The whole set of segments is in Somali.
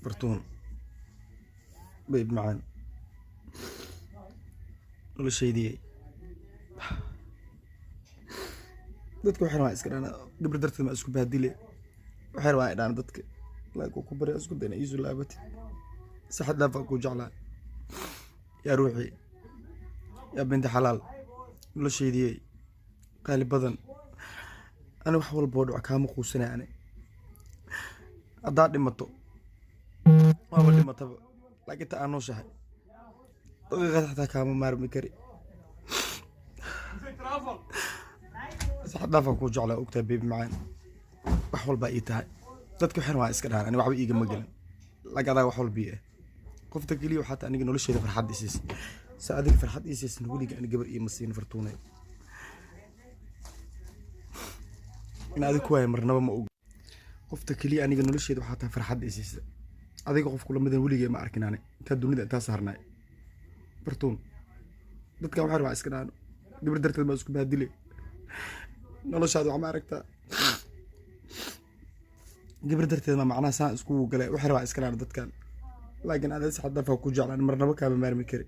برتون بيب معان ولا شيء دي dadka waxaan waa iska dhaana gabar darteed ma isku baadile waxaan waa dhaana dadka laakiin ku bari isku dayna isu laabati saxad la fa ku jeclaa يا روحي يا بنت حلال ولا شيء دي قال بدن أنا بحاول بودع كام قوسنا يعني أضاع دمتو ما بدي متى لكن تأنو شهر غير حتى كام مار مكري صحد لا فكوا جعله أكتب بيب معين بحاول بقيتها تذكر حرام إسكنها أنا وحبي يجي مجلا لكن هذا بحاول بيه قفت كلي وحتى أنا قلنا ليش هذا فرحات إساس سأدرك فرحات إساس نقولي أنا قبل إيه مسين فرتونة أنا هذا كواي مرنا ما أقول قفت كلي أنا قلنا ليش هذا حتى فرحات إساس هذا قف كل مدة نقولي ما أركن أنا تدوني ده تسهرنا فرتون ده كم حرب عسكر أنا قبل درت المسك بهدلي نلاش هذا عم أركته قبل درت ما معنا سان سكو قلا وحرب عسكر أنا ده كان لكن هذا صح دفع كوجع أنا مرنا بكاب مارمي كري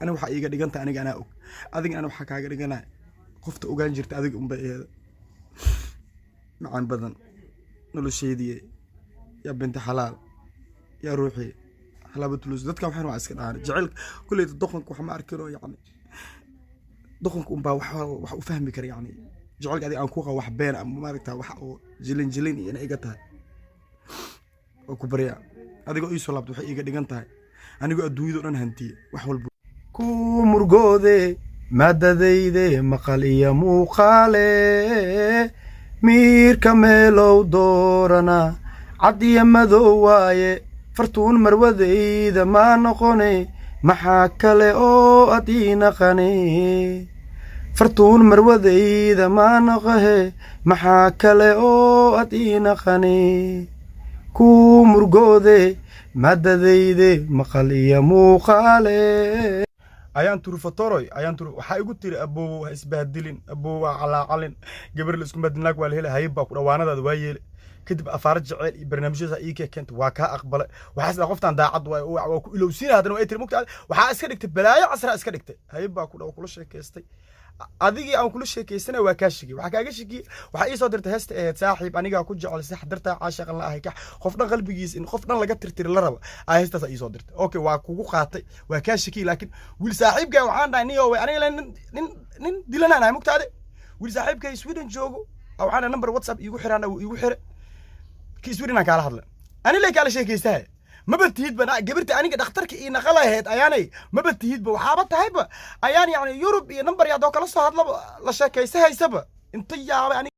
أنا وحقيقة دقنت أنا أوك أذيك أنا وحكاجة دقنا خفت أوجان جرت أذيك بقى هذا معن بدن نقول الشيء دي يا بنت حلال يا روحي حلابة فلوس ده كم حلو عسكر أنا جعلك كل الدخنك وحمار كيلو يعني دخنك وفهمي كري يعني جعلك هذه أنكوخة وحبين أم ماركتها وحق جلين أنا إجتها وكبرياء adigo ii soo laabto waxay iga dhigan tahay anigu adduunyada dhan hantiye wax walba ku murgoode madadayde maqal iyo muuqaale miirka meelow doorana cad iyo madow waaye fartuun marwadayda ma noqone maxaa kale oo adiina qane fartuun marwadayda ma noqohe maxaa kale oo adiina qane ku murgoode madadayde maqal iyo muuqaale ayaan turu fatoroy ayaan turu waxa igu tiri aboo ha isbaadilin aboo waa calaalin gabar la isku madinaag waa la helay hayb baa ku dhawaanadaada waa yeelay kadib afaar jacayl iyo barnaamijyada ay ka keento waa ka aqbalay waxa isla qoftaan daacad waa ku ilowsiin hadana way tiri mugta waxa iska dhigtay balaayo casra iska dhigtay hayb baa ku dhaw kula sheekaystay adigii aan kula sheekaysana waa ka shigi waxa kaaga shigi waxa ii soo dirtay heesta ee saaxiib aniga ku jecel si xadarta caashaqan la ahay ka qof dhan qalbigiisa in qof dhan laga tirtir la rabo ay heestaas ii soo dirtay okay waa kugu qaatay waa ka shigi laakiin wiil saaxiibka waxaan dhahay niyo way aniga nin dilanaanahay mugtaade wiil saaxiibka Sweden joogo oo waxaan number WhatsApp iigu xirana iigu xire ki Sweden aan kala hadlay ani la kala sheekaystaa ما بتهيد بنا قبرت أنا قد أخترك إيه نقلها هاد أياني ما بتهيد بوحابة هيبة أياني يعني يوروب نمبر يا دوك لسه هاد لا شك يسها يسبة انت يا يعني